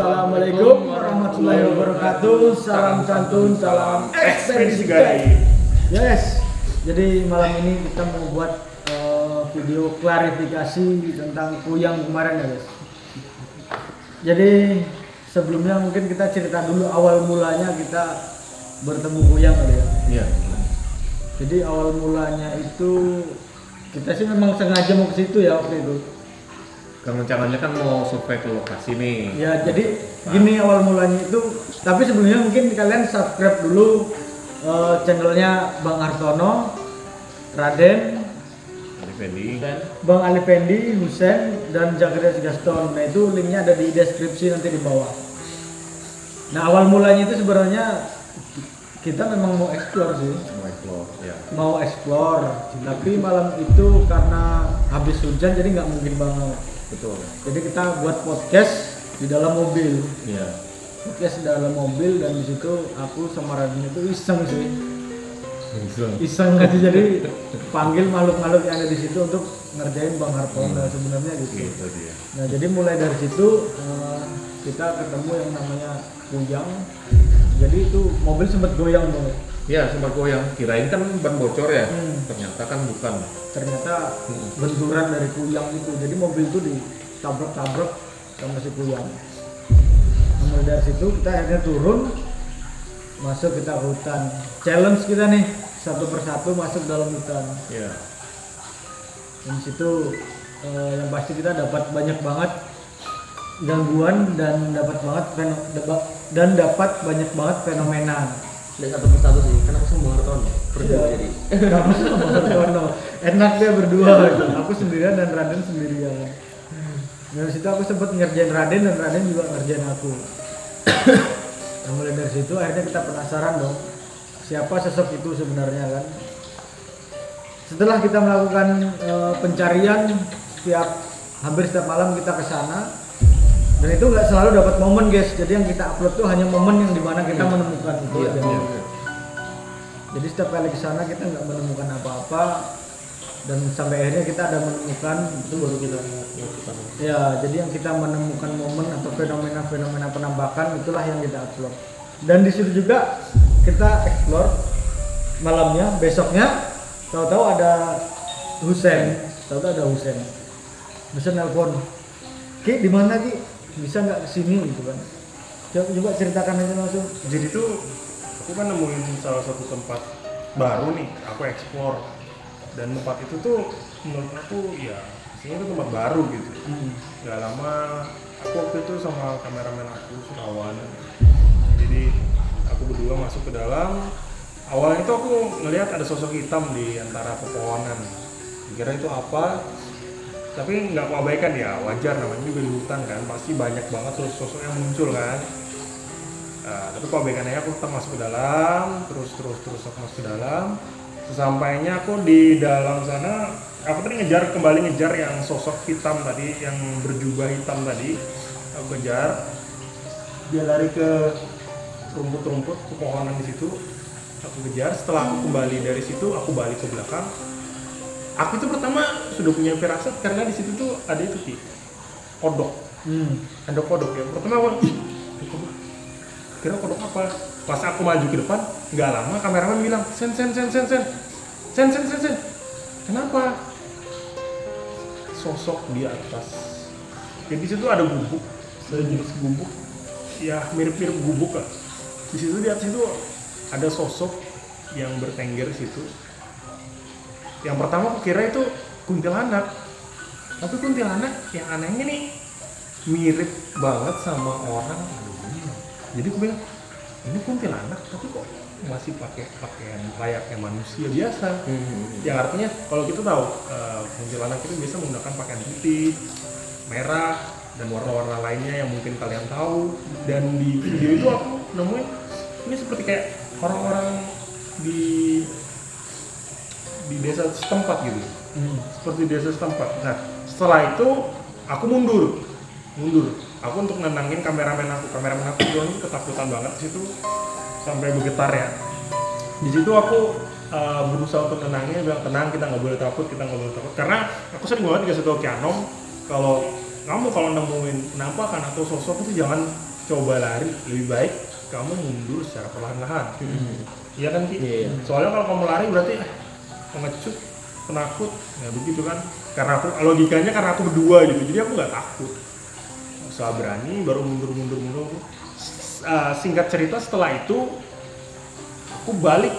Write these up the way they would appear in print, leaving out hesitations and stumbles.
Assalamualaikum warahmatullahi wabarakatuh. Salam santun, salam ekspedisi guys. Yes. Jadi malam ini kita mau buat video klarifikasi tentang kuyang kemarin ya guys. Jadi sebelumnya mungkin kita cerita dulu awal mulanya kita bertemu kuyang kali ya. Iya. Jadi awal mulanya itu kita sih memang sengaja mau ke situ ya waktu itu. Karena rencananya kan mau survei ke lokasi nih. Ya jadi gini awal mulanya itu, tapi sebelumnya mungkin kalian subscribe dulu channelnya Bang Hartono, Raden, Bang Ali Fendi, Husen, dan Zakaria Gaston. Nah itu linknya ada di deskripsi nanti di bawah. Nah awal mulanya itu sebenarnya kita memang mau explore sih. Mau explore, tapi malam itu karena habis hujan jadi nggak mungkin banget. Betul. Jadi kita buat podcast di dalam mobil. Iya. Podcast di dalam mobil dan di situ aku sama Raden itu iseng sih. Iseng aja jadi panggil makhluk-makhluk yang ada di situ untuk ngerjain Bang Hartono sebenarnya gitu. Gitu dia. Nah jadi mulai dari situ kita ketemu yang namanya kuyang. Jadi itu mobil sempat goyang banget. Iya, sempat goyang. Kirain kan ban bocor ya. Ternyata kan bukan. Ternyata benturan dari kuyang itu. Jadi mobil itu ditabrak-tabrak sama si kuyang. Mulai dari situ kita akhirnya turun, masuk kita ke hutan. Challenge kita nih, satu persatu masuk dalam hutan. Iya. Dan situ yang pasti kita dapat banyak banget gangguan dan dapat banyak banget fenomena. Dan satu persatu sih, karena aku sama Hartono berdua jadi. Kamu sama Hartono, enak dia berdua. Aku sendirian dan Raden sendirian. Dari situ aku sempat ngerjain Raden dan Raden juga ngerjain aku. Nah, mulai dari situ akhirnya kita penasaran dong, siapa sosok itu sebenarnya kan. Setelah kita melakukan pencarian hampir setiap malam kita ke sana. Dan itu nggak selalu dapat momen guys, jadi yang kita upload tuh hanya momen yang dimana kita menemukan itu. Jadi setiap kali ke sana kita nggak menemukan apa-apa dan sampai akhirnya kita ada menemukan Itu baru kita lakukan. ya, jadi yang kita menemukan momen atau fenomena penambakan itulah yang kita upload. Dan di situ juga kita explore malamnya, besoknya tahu-tahu ada Husen nelpon, Ki di mana Ki? Bisa nggak kesini gitu kan? Coba ceritakan aja langsung. Jadi tuh aku kan nemuin salah satu tempat baru nih, aku explore, dan tempat itu tuh menurut aku ya ini tuh tempat baru gitu. Gak lama aku waktu itu sama kameramen aku Surawan, jadi aku berdua masuk ke dalam. Awalnya itu aku ngelihat ada sosok hitam di antara pepohonan, kira itu apa, tapi nggak aku abaikan ya, wajar namanya juga di hutan kan, pasti banyak banget sosok yang muncul kan. Tapi aku abaikan aja, aku tetap masuk ke dalam, terus aku masuk ke dalam. Sesampainya aku di dalam sana, aku tadi kembali ngejar yang sosok hitam tadi, yang berjubah hitam tadi. Aku kejar, dia lari ke rumput-rumput pepohonan di situ. Aku kejar, setelah aku kembali dari situ, aku balik ke belakang. Aku itu pertama sudah punya firasat karena di situ tuh ada itu Ki, kodok. Ada kodok ya. Pertama aku kira kodok apa? Pas aku maju ke depan, nggak lama kameramen bilang, sen. Kenapa? Sosok di atas. Jadi di situ ada gubuk, sejenis gubuk, ya mirip-mirip gubuk lah. Di situ di atas itu ada sosok yang bertengger di situ. Yang pertama aku kira itu kuntilanak, tapi kuntilanak yang anehnya nih mirip banget sama orang. Jadi aku bilang ini kuntilanak tapi kok masih pakai pakaian layaknya manusia biasa. Yang artinya kalau kita tahu kuntilanak itu biasa menggunakan pakaian putih, merah, dan warna-warna lainnya yang mungkin kalian tahu. Dan di video itu aku nemuin ini seperti kayak orang-orang di desa setempat gitu, seperti desa setempat. Nah setelah itu aku mundur, aku untuk nenangin kameramen aku dulu ketakutan banget di situ sampai bergetar ya. Di situ aku berusaha untuk nenangin, bilang tenang, kita nggak boleh takut, karena aku sering banget dikasih tau Ki Anom kalau kamu nemuin penampakan atau sosok itu jangan coba lari, lebih baik kamu mundur secara perlahan-lahan. Iya kan Ki? Iya. Soalnya kalau kamu lari berarti pengecut, penakut, ya begitu kan? Karena aku logikanya karena aku berdua gitu, jadi aku nggak takut. Setelah berani baru mundur. Singkat cerita setelah itu aku balik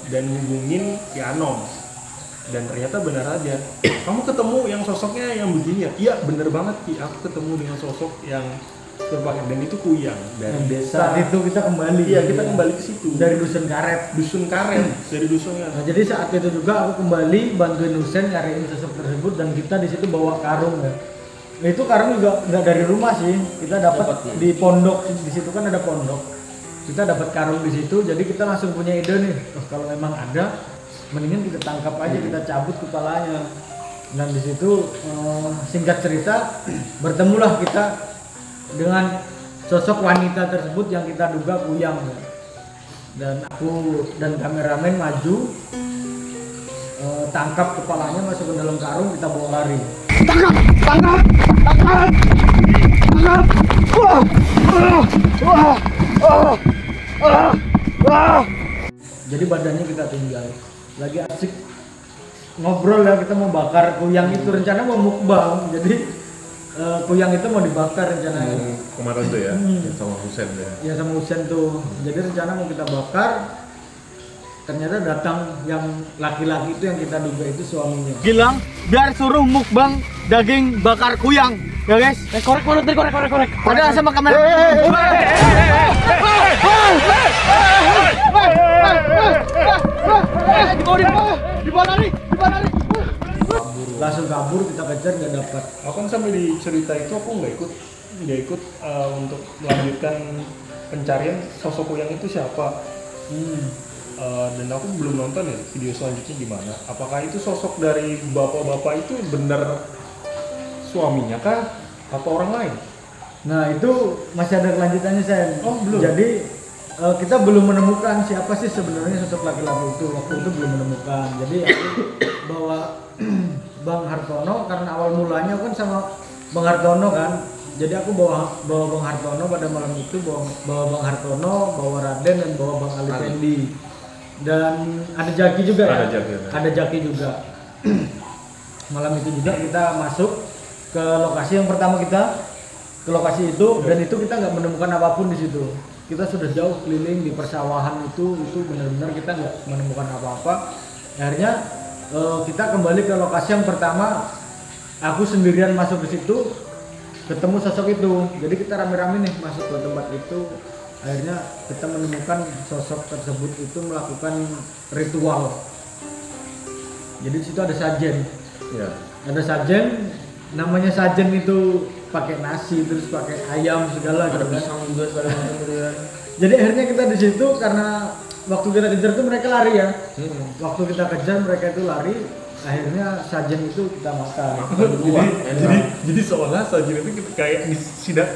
dan hubungin Ki Anom. Dan ternyata benar aja, kamu ketemu yang sosoknya yang begini ya? Iya bener banget Ki, aku ketemu dengan sosok yang berpakaian dan itu Kuyang dari desa. Saat itu kita kembali. Iya kita kembali ke situ dari dusun karet. dusun karet dari dusunnya. Nah, jadi saat itu juga aku kembali bantuin Husen nyariin sosok tersebut dan kita di situ bawa karung ya. Nah, itu karung juga nggak dari rumah sih, kita dapat di pondok, di situ kan ada pondok. Kita dapat karung di situ, jadi kita langsung punya ide nih, oh, kalau memang ada, mendingan kita tangkap aja, kita cabut kepalanya. Dan di situ singkat cerita bertemulah kita dengan sosok wanita tersebut yang kita duga Kuyang ya. Dan aku dan kameramen maju, tangkap kepalanya, masuk ke dalam karung, kita bawa lari. Jadi badannya kita tinggal. Lagi asik ngobrol ya, kita mau bakar Kuyang itu, rencana mau mukbang. Jadi Kuyang itu mau dibakar rencananya. Kemarin tuh ya, sama Husen ya. Ya sama Husen tuh. Jadi rencana mau kita bakar. Ternyata datang yang laki-laki itu yang kita duga itu suaminya. Gilang biar suruh mukbang daging bakar Kuyang ya guys. Korek. Ada sama kamera. Dibawa lari. Langsung kabur, kita kejar nggak dapat. Aku kan sampai di cerita itu aku nggak ikut untuk melanjutkan pencarian sosok Kuyang itu siapa. Dan aku belum nonton ya video selanjutnya gimana. Apakah itu sosok dari bapak-bapak itu benar suaminya kah atau orang lain? Nah itu masih ada kelanjutannya Sen. Oh, belum? Jadi kita belum menemukan siapa sih sebenarnya sosok laki-laki itu. Waktu itu belum menemukan. Jadi aku bawa Bang Hartono karena awal mulanya kan sama Bang Hartono kan. Jadi aku bawa Bang Hartono pada malam itu, bawa Bang Hartono, bawa Raden dan bawa Bang Ali Pendi. Dan ada Jaki juga ya. Ada Jaki juga. Malam itu juga kita masuk ke lokasi yang pertama kita ke lokasi itu, dan itu kita nggak menemukan apapun di situ. Kita sudah jauh keliling di persawahan itu benar-benar kita nggak menemukan apa-apa. Akhirnya kita kembali ke lokasi yang pertama. Aku sendirian masuk ke situ, ketemu sosok itu. Jadi kita rame-rame nih masuk ke tempat itu. Akhirnya kita menemukan sosok tersebut itu melakukan ritual. Jadi di situ ada sajen. Ya. Ada sajen, namanya sajen itu pakai nasi terus pakai ayam segala Ada gitu kan. pisang juga segala macam gitu ya. Jadi akhirnya kita di situ karena waktu kita kejar tuh mereka lari ya. Waktu kita kejar mereka itu lari, akhirnya sajen itu kita makan. Jadi seolah saja itu kita kayak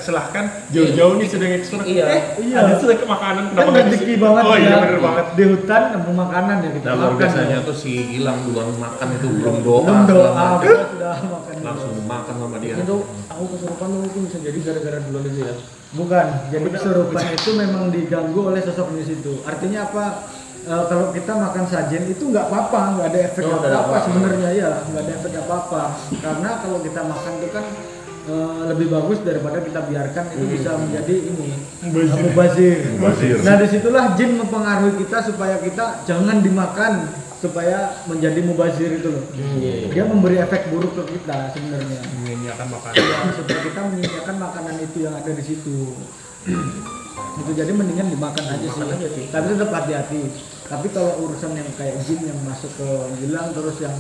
silahkan jauh-jauh nih sedang eksplor. Iya. Ada sudah ke makanan kenapa Kan nggak di rezeki sini? banget Oh ya. iya bener banget. Di hutan nemu makanan ya kita Nah, luar makan. biasanya ya. tuh si Gilang duluan makan itu belum doa. Belum doa, segala macam. kita sudah makan. Langsung makan sama dia. Itu aku kesurupan tuh mungkin bisa jadi gara-gara duluan itu ya. Bukan, jadi kesurupan itu memang diganggu oleh sosok di situ. Artinya apa? Kalau kita makan sajen itu nggak apa-apa, nggak ada efek Oh, nggak ada apa-apa apa-apa. sebenarnya ya, nggak ada efek apa-apa. Karena kalau kita makan itu kan lebih bagus daripada kita biarkan itu bisa menjadi ini mubazir. Mubazir. Nah disitulah jin mempengaruhi kita supaya kita jangan dimakan supaya menjadi mubazir itu loh. Dia memberi efek buruk ke kita sebenarnya. Menyanyiakan makanan. Ya, supaya kita menyediakan makanan itu yang ada di situ. Itu jadi mendingan dimakan aja sih. Tapi tetap hati-hati. Tapi kalau urusan yang kayak jin yang masuk ke Gilang terus yang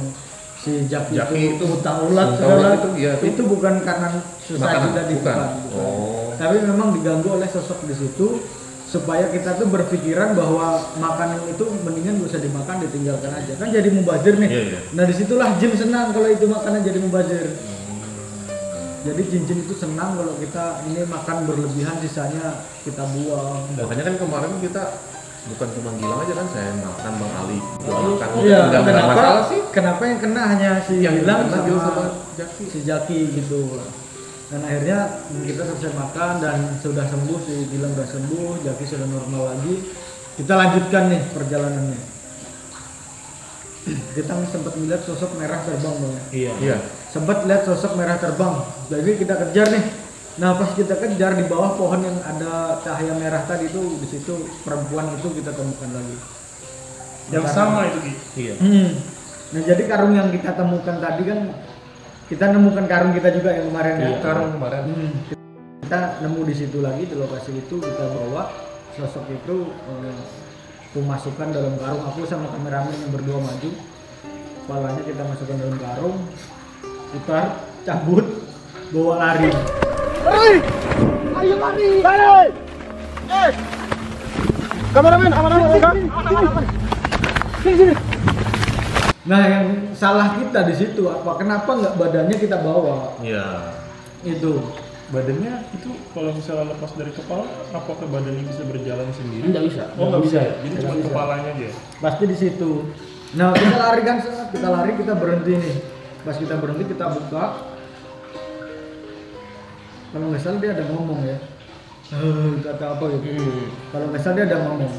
si Jaki itu utang ulat segala itu, iya, itu bukan karena susah makanan, tidak bukan. bukan. Oh. Tapi memang diganggu oleh sosok di situ supaya kita tuh berpikiran bahwa makanan itu mendingan gak usah dimakan, ditinggalkan aja. Kan jadi mubazir nih. Iya, iya. Nah disitulah jin senang kalau itu makanan jadi mubazir. Jadi jin-jin itu senang kalau kita ini makan berlebihan, sisanya kita buang. Makanya kan kemarin kita bukan cuma Gilang aja kan, saya makan Bang Ali juga makan. Iya, Nggak kenapa? masalah sih. Kenapa yang kena hanya si Yang Gilang kena Gilang sama sama Jaki. si Jaki gitu. Dan akhirnya kita selesai makan dan sudah sembuh, si Gilang udah sembuh, Jaki sudah normal lagi. Kita lanjutkan nih perjalanannya. Kita sempat melihat sosok merah terbang Bang. Iya. Sempat lihat sosok merah terbang. Jadi kita kejar nih. Nah pas kita kejar di bawah pohon yang ada cahaya merah tadi itu, di situ perempuan itu kita temukan lagi. Yang sama itu Ki. Iya. Nah jadi karung yang kita temukan tadi kan, kita nemukan karung kita juga yang kemarin ya. Karung kemarin. Kita nemu di situ lagi, di lokasi itu kita bawa sosok itu, aku masukkan dalam karung, aku sama kameramen yang berdua maju, kepalanya kita masukkan dalam karung, putar, cabut, bawa lari. Ayo lari! Lari! Kameramen, aman. Sini. Nah yang salah kita di situ apa? Kenapa nggak badannya kita bawa? Iya. Itu. Badannya itu kalau misalnya lepas dari kepala, apakah badannya bisa berjalan sendiri? Enggak bisa. Oh nggak bisa ya? Jadi Nggak cuma bisa. kepalanya aja. Pasti di situ. Nah kita lari kan, kita lari, kita berhenti nih. Pas kita berhenti kita buka. Kalau nggak salah dia ada ngomong ya. Kata apa gitu. Kalau nggak salah dia ada ngomong.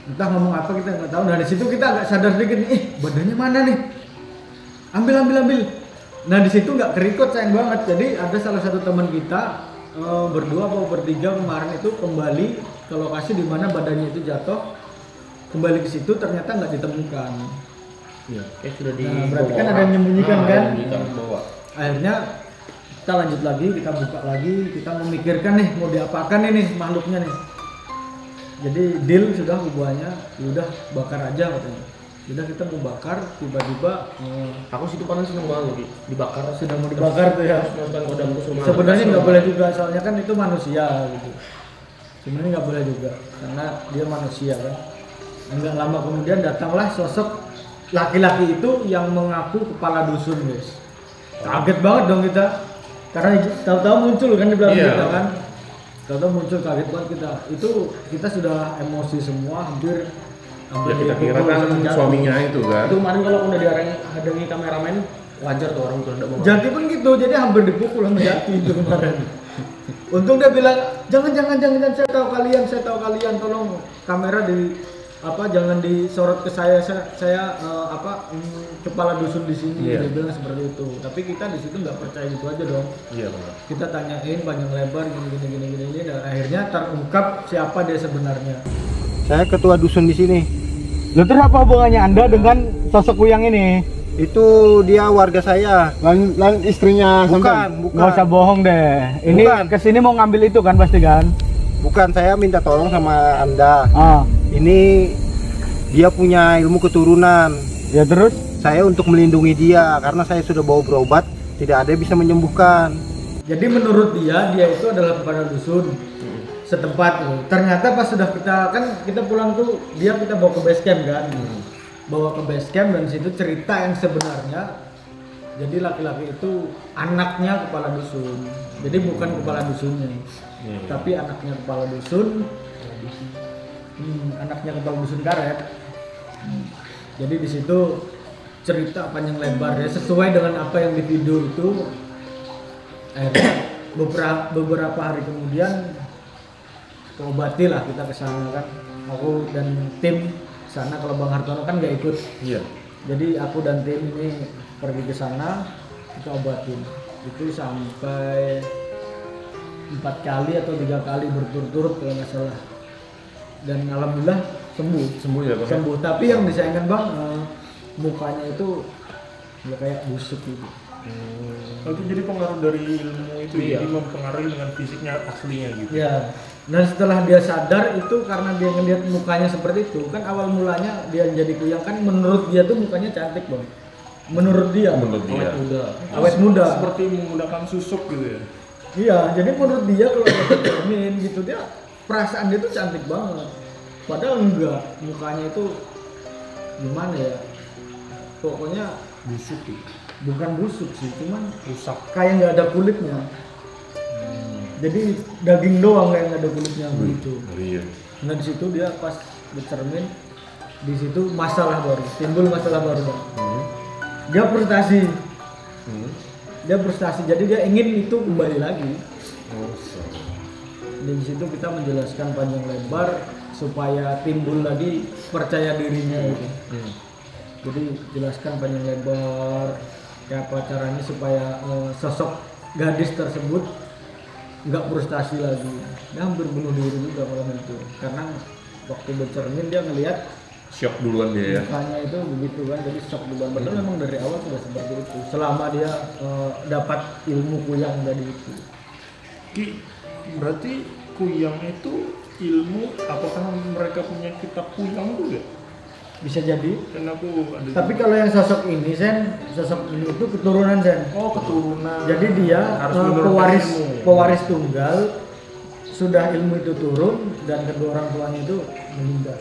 Entah ngomong apa kita nggak tahu. Nah di situ kita agak sadar sedikit nih, badannya mana nih? Ambil. Nah di situ nggak kerikut, sayang banget. Jadi ada salah satu teman kita berdua atau bertiga kemarin itu kembali ke lokasi di mana badannya itu jatuh. Kembali ke situ ternyata nggak ditemukan. Iya. Sudah di Nah, berarti kan ada yang menyembunyikan kan? Menyembunyikan. Bawa. Akhirnya kita lanjut lagi, kita buka lagi, kita memikirkan nih mau diapakan ini makhluknya nih. Jadi deal sudah hubungannya, udah bakar aja katanya. Udah kita mau bakar, tiba-tiba Aku situ panas seneng banget Ki. Dibakar. sudah mau dibakar tuh ya. Nonton kodamku semua. Sebenarnya nggak boleh juga, soalnya kan itu manusia gitu. Sebenarnya nggak boleh juga, karena dia manusia kan. Enggak lama kemudian datanglah sosok laki-laki itu yang mengaku kepala dusun guys. Kaget banget dong kita, karena tahu-tahu muncul kan di belakang Iya. kita kan. Tahu-tahu muncul, kaget banget kita. Itu kita sudah emosi semua, hampir Ya kita kira dipukul kan sama jatuh. suaminya itu kan. Itu kemarin kalau udah dihadangi kameramen, wajar tuh orang tidak mau. Jati pun gitu, jadi hampir dipukul sama Jati itu kemarin. Untung dia bilang, jangan, saya tahu kalian, tolong kamera di jangan disorot ke saya kepala dusun di sini. Iya. Dia bilang seperti itu. Tapi kita di situ nggak percaya gitu aja dong. Iya benar. Kita tanyain panjang lebar gini, dan akhirnya terungkap siapa dia sebenarnya. Saya ketua dusun di sini. Lalu terus apa hubungannya Anda dengan sosok Kuyang ini? Itu dia warga saya. Lain istrinya Bukan. Nggak usah bohong deh. Ini Bukan. kesini mau ngambil itu kan pasti kan? Bukan, saya minta tolong sama Anda. Ah, Ini dia punya ilmu keturunan. ya terus? Saya untuk melindungi dia karena saya sudah bawa berobat, tidak ada yang bisa menyembuhkan. Jadi menurut dia itu adalah kepala dusun setempat tuh. Ternyata pas sudah kita pulang tuh, kita bawa ke base camp kan. Bawa ke base camp dan situ cerita yang sebenarnya. Jadi laki-laki itu anaknya kepala dusun. Jadi bukan kepala dusunnya. Tapi anaknya kepala dusun. Anaknya kepala dusun karet. Jadi di situ cerita panjang lebar ya, sesuai dengan apa yang di video itu. Akhirnya beberapa hari kemudian terobati lah kita ke sana kan. Aku dan tim sana, kalau Bang Hartono kan nggak ikut. Iya. Jadi aku dan tim ini pergi ke sana, kita obatin. Itu sampai 4 kali atau 3 kali berturut-turut kalau nggak salah. Dan alhamdulillah sembuh ya Bang. sembuh. Tapi yang disayangkan Bang, mukanya itu ya kayak busuk gitu. Itu jadi pengaruh dari ilmu itu, jadi mempengaruhi dengan fisiknya aslinya gitu. Ya. Dan setelah dia sadar itu karena dia ngeliat mukanya seperti itu, kan awal mulanya dia jadi kuyang kan, menurut dia tuh mukanya cantik Bang. Menurut dia. Awet muda. Seperti menggunakan susuk gitu ya. Iya, jadi menurut dia kalau dia cermin gitu, dia perasaan dia tuh cantik banget. Padahal enggak, mukanya itu gimana ya? Pokoknya Busuk gitu. bukan busuk sih, cuman Rusak. kayak nggak ada kulitnya. Jadi daging doang kayak nggak ada kulitnya gitu. Iya. Nah di situ dia pas bercermin, di situ masalah baru, timbul masalah baru Bang. Dia frustasi. dia frustasi, jadi dia ingin itu kembali lagi. Oh, so. Di situ kita menjelaskan panjang lebar supaya timbul lagi percaya dirinya gitu. Jadi jelaskan panjang lebar kayak apa caranya supaya sosok gadis tersebut nggak frustasi lagi. Dia hampir bunuh diri juga malam itu karena waktu bercermin dia ngelihat Shock duluan dia ya. mukanya itu begitu kan, jadi shock duluan. Padahal memang dari awal sudah seperti itu selama dia dapat ilmu kuyang tadi itu. Berarti kuyang itu ilmu, apakah mereka punya kitab kuyang juga? Bisa jadi. Kan aku ada. Tapi kalau yang sosok ini sosok ini itu keturunan Sen. Oh, keturunan. Jadi dia harus menurunkan ilmu. pewaris tunggal, sudah ilmu itu turun dan kedua orang tuanya itu meninggal.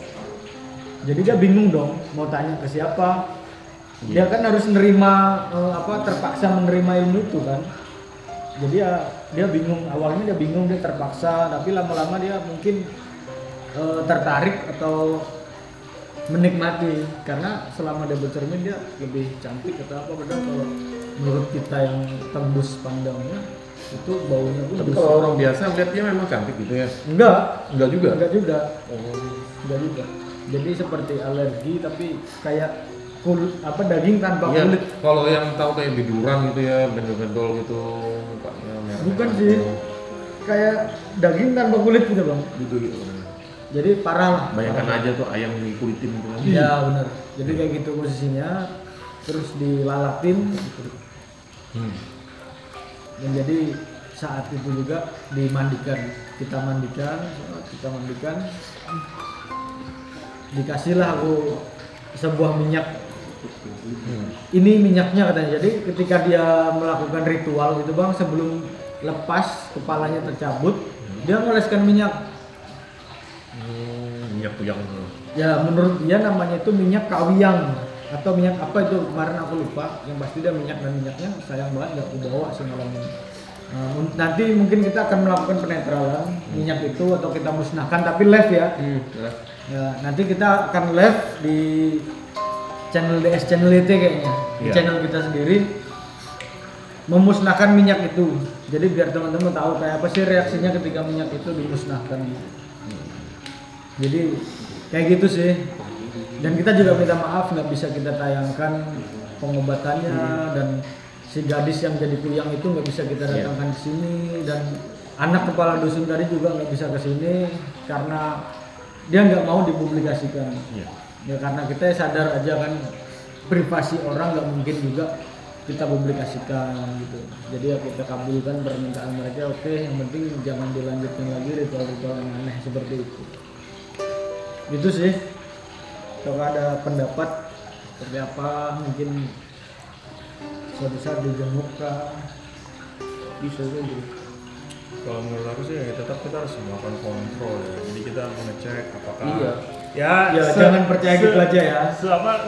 Jadi dia bingung dong mau tanya ke siapa. Dia kan harus nerima terpaksa menerima ilmu itu kan. Jadi dia bingung, awalnya dia bingung, dia terpaksa, tapi lama-lama dia mungkin tertarik atau menikmati karena selama dia bercermin dia lebih cantik atau apa. Padahal kalau menurut kita yang tembus pandangnya itu baunya pun Tapi busuk. kalau orang biasa lihat dia memang cantik gitu ya. Enggak Juga. juga Oh. enggak juga. Jadi seperti alergi tapi kayak daging tanpa Iya, kulit. kalau yang tahu kayak biduran gitu ya, bendol-bendol gitu, mukanya merah. Bukan sih, kayak daging tanpa kulit gitu bang. Gitu. Jadi parah lah. Bayangkan parah. aja tuh ayam dikulitin gitu kan. Iya benar. Jadi kayak gitu posisinya, terus dilalatin. Dan jadi saat itu juga dimandikan, kita mandikan, dikasihlah aku sebuah minyak. Ini minyaknya katanya. Jadi ketika dia melakukan ritual gitu bang, sebelum lepas kepalanya tercabut, dia ngoleskan minyak. Minyak kuyang. Ya menurut dia namanya itu minyak kawiyang atau minyak apa itu kemarin aku lupa. Yang pasti dia minyak, dan minyaknya sayang banget nggak aku bawa sih malam ini. Nanti mungkin kita akan melakukan penetralan minyak itu atau kita musnahkan, tapi live ya. Ya nanti kita akan live di channel DS channel IT kayaknya, di channel kita sendiri memusnahkan minyak itu. Jadi biar teman-teman tahu kayak apa sih reaksinya ketika minyak itu dimusnahkan. Jadi kayak gitu sih. Dan kita juga minta maaf nggak bisa kita tayangkan pengobatannya dan si gadis yang jadi kuyang itu nggak bisa kita datangkan di sini, dan anak kepala dusun tadi juga nggak bisa ke sini karena dia nggak mau dipublikasikan. Ya karena kita sadar aja kan privasi orang nggak mungkin juga kita publikasikan gitu. Jadi ya kita kabulkan permintaan mereka, oke, yang penting jangan dilanjutkan lagi ritual-ritual yang aneh seperti itu. Gitu sih. Kalau ada pendapat seperti apa, mungkin suatu saat dijenguk kah, bisa saja. Kalau menurut aku sih ya tetap kita harus melakukan kontrol ya. Jadi kita mengecek apakah Ya jangan percaya gitu aja ya.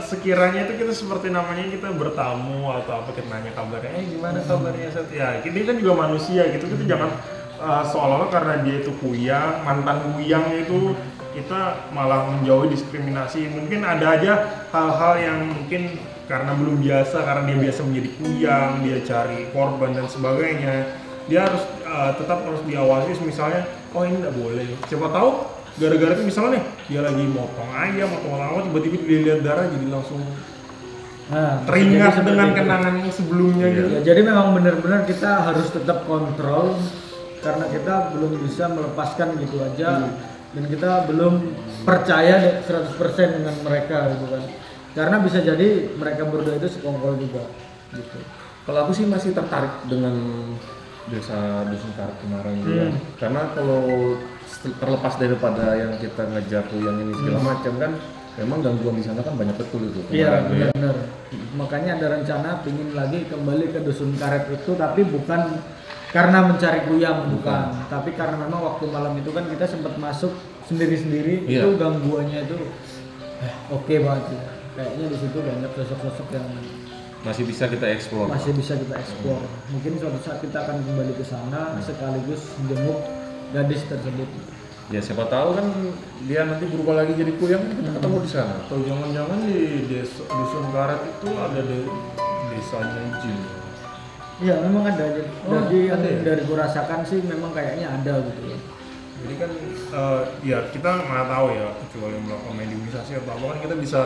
Sekiranya itu kita seperti namanya kita bertamu atau apa, kita nanya kabarnya, gimana kabarnya Set? Ya kita kan juga manusia gitu, kita jangan seolah-olah karena dia itu kuyang, mantan kuyang itu kita malah menjauhi diskriminasi. Mungkin ada aja hal-hal yang mungkin karena belum biasa, karena dia biasa menjadi kuyang, dia cari korban dan sebagainya. Dia harus tetap harus diawasi, misalnya, oh ini nggak boleh. Siapa tahu gara-gara itu misalnya nih dia lagi motong ayam atau apa, tiba-tiba dia lihat darah jadi langsung teringat dengan kenangan sebelumnya gitu. Ya, jadi memang benar-benar kita harus tetap kontrol karena kita belum bisa melepaskan gitu aja. Dan kita belum percaya 100% dengan mereka gitu kan. Karena bisa jadi mereka berdua itu sekongkol juga gitu. Kalau aku sih masih tertarik dengan desa dusun karet kemarin juga. Karena kalau terlepas daripada yang kita ngejar kuyang ini segala macam kan, memang gangguan di sana kan banyak betul itu. Iya benar-benar. Makanya ada rencana pingin lagi kembali ke dusun karet itu, tapi bukan karena mencari kuyang, bukan. Tapi karena memang waktu malam itu kan kita sempat masuk sendiri-sendiri, itu gangguannya itu oke banget sih. Kayaknya di situ banyak sosok-sosok yang masih bisa kita eksplor. Mungkin suatu saat kita akan kembali ke sana sekaligus menjenguk gadis tersebut. Ya siapa tahu kan dia nanti berubah lagi jadi kuyang, kita ketemu di sana. Atau jangan-jangan di dusun karet itu ada desanya jin. Iya memang ada aja. Oh, Jadi yang ada ya? dari gua rasakan sih memang kayaknya ada gitu ya. Jadi kan ya kita nggak tahu ya, kecuali melakukan mediumisasi atau apa kan kita bisa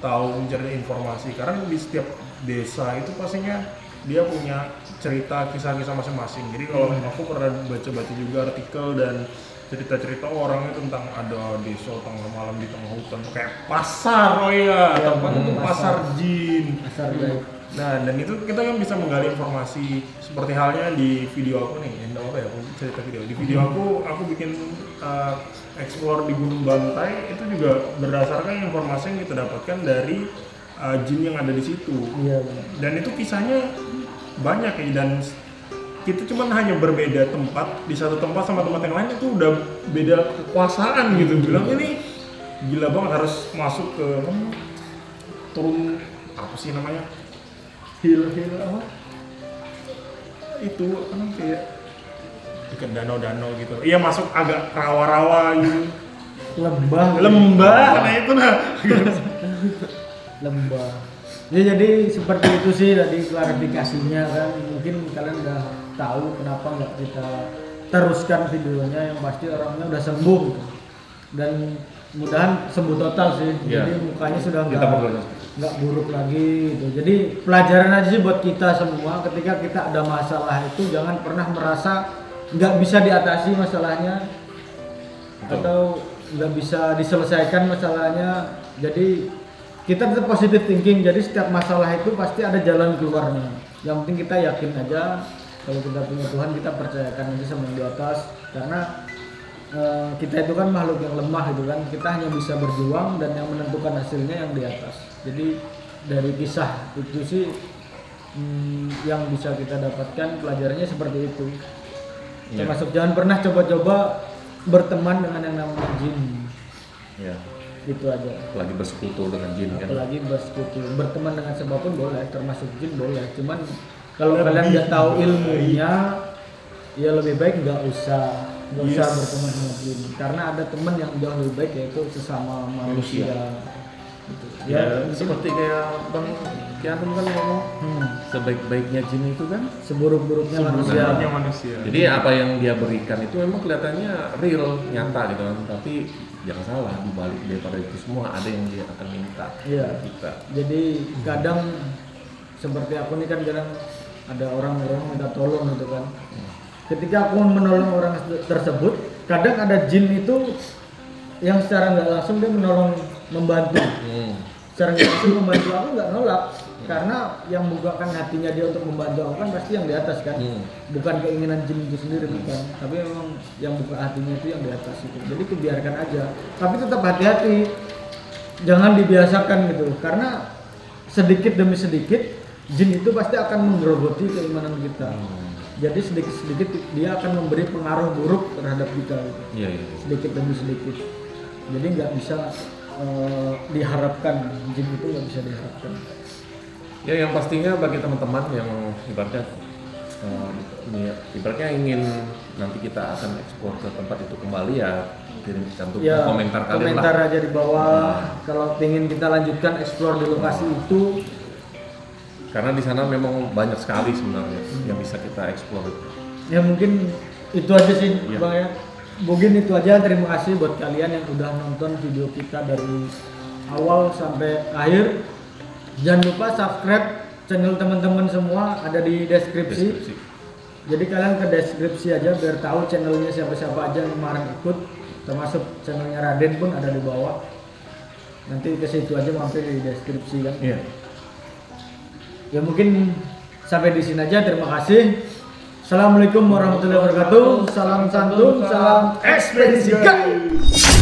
tahu mencari informasi, karena di setiap desa itu pastinya dia punya cerita kisah-kisah masing-masing. Jadi kalau aku pernah baca-baca juga artikel dan cerita-cerita orang itu tentang ada desa tengah malam di tengah hutan kayak pasar, oh iya, Ya, tempat itu pasar jin. Asal gaib. Nah, dan itu kita kan bisa menggali informasi seperti halnya di video aku nih, yang apa ya, aku cerita video. Di video aku bikin explore di Gunung Bantai, itu juga berdasarkan informasi yang kita dapatkan dari jin yang ada di situ. Iya benar. Dan itu kisahnya banyak ya, dan kita cuma hanya berbeda tempat, di satu tempat sama tempat yang lain itu udah beda kekuasaan gitu. Bilang ini gila banget, harus masuk ke turun apa sih namanya? Hill apa? Itu kan kayak dekat danau-danau gitu. Iya, masuk agak rawa-rawa gitu. Lembah, nah itu nah. Lembah. Ya jadi seperti itu sih tadi klarifikasinya kan. Mungkin kalian udah tahu kenapa nggak kita teruskan videonya, yang pasti orangnya udah sembuh gitu. Dan mudahan sembuh total sih. Iya. Jadi mukanya sudah Kita berdoa. nggak buruk lagi gitu. Jadi pelajaran aja sih buat kita semua, ketika kita ada masalah itu jangan pernah merasa nggak bisa diatasi masalahnya. Betul. Atau nggak bisa diselesaikan masalahnya. Jadi kita tetap positive thinking, jadi setiap masalah itu pasti ada jalan keluarnya. Yang penting kita yakin aja kalau kita punya Tuhan, kita percayakan aja sama yang di atas, karena kita itu kan makhluk yang lemah gitu kan. Kita hanya bisa berjuang dan yang menentukan hasilnya yang di atas. Jadi dari kisah itu sih yang bisa kita dapatkan pelajarannya seperti itu. Iya. Termasuk jangan pernah coba-coba berteman dengan yang namanya jin. Ya, Itu aja. apalagi bersekutu dengan jin kan. Apalagi bersekutu, berteman dengan siapapun boleh, termasuk jin boleh. Cuman kalau kalian nggak tahu ilmunya, ya lebih baik nggak usah berteman dengan jin. Karena ada teman yang jauh lebih baik, yaitu sesama manusia. Gitu. Ya, seperti kayak Bang Kianum kan ngomong, sebaik-baiknya jin itu kan. Seburuk-buruknya manusia. Sebenarnya manusia. Jadi apa yang dia berikan itu memang kelihatannya real, nyata gitu kan. Tapi jangan salah, di balik daripada itu semua ada yang dia akan minta Iya. dari kita. Jadi kadang seperti aku nih kan kadang ada orang-orang minta tolong gitu kan. Ketika aku menolong orang tersebut, kadang ada jin itu yang secara nggak langsung dia menolong, membantu. Secara nggak langsung membantu, aku nggak nolak, karena yang membukakan hatinya dia untuk membantu aku kan pasti yang di atas kan. Bukan keinginan jin itu sendiri bukan, tapi memang yang buka hatinya itu yang di atas itu. Jadi kebiarkan aja, tapi tetap hati-hati, jangan dibiasakan gitu, karena sedikit demi sedikit jin itu pasti akan menggerogoti keimanan kita. Jadi sedikit-sedikit dia akan memberi pengaruh buruk terhadap kita gitu. Iya, iya. Sedikit demi sedikit. Jadi nggak bisa diharapkan, jin itu nggak bisa diharapkan. Ya, yang pastinya bagi teman-teman yang ibaratnya ibaratnya ingin nanti kita akan ekspor ke tempat itu kembali, ya kirim cantum Ya, komentar kalian komentar lah. aja di bawah kalau ingin kita lanjutkan explore di lokasi itu. Karena di sana memang banyak sekali sebenarnya yang bisa kita eksplor. Ya mungkin itu aja sih Iya. Bang ya. Mungkin itu aja, terima kasih buat kalian yang udah nonton video kita dari awal sampai akhir. Jangan lupa subscribe channel teman-teman semua, ada di deskripsi. Jadi kalian ke deskripsi aja biar tahu channelnya siapa-siapa aja yang kemarin ikut, termasuk channelnya Raden pun ada di bawah. Nanti ke situ aja mampir di deskripsi kan. Iya. Ya mungkin sampai di sini aja, terima kasih. Assalamualaikum warahmatullahi wabarakatuh. Salam santun, salam ekspedisi guys.